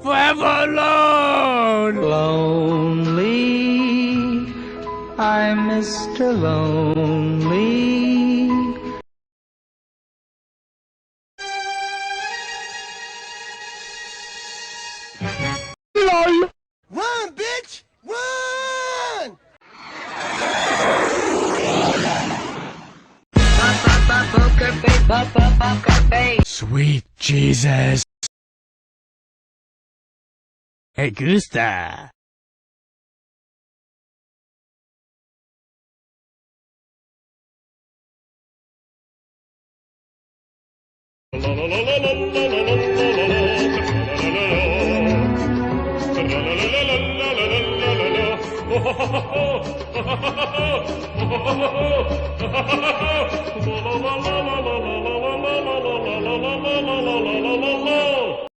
Forever alone! Lonely, I'm Mr. Lonely. LOL! Run, bitch! Run! Sweet Jesus! Hey, Gusta!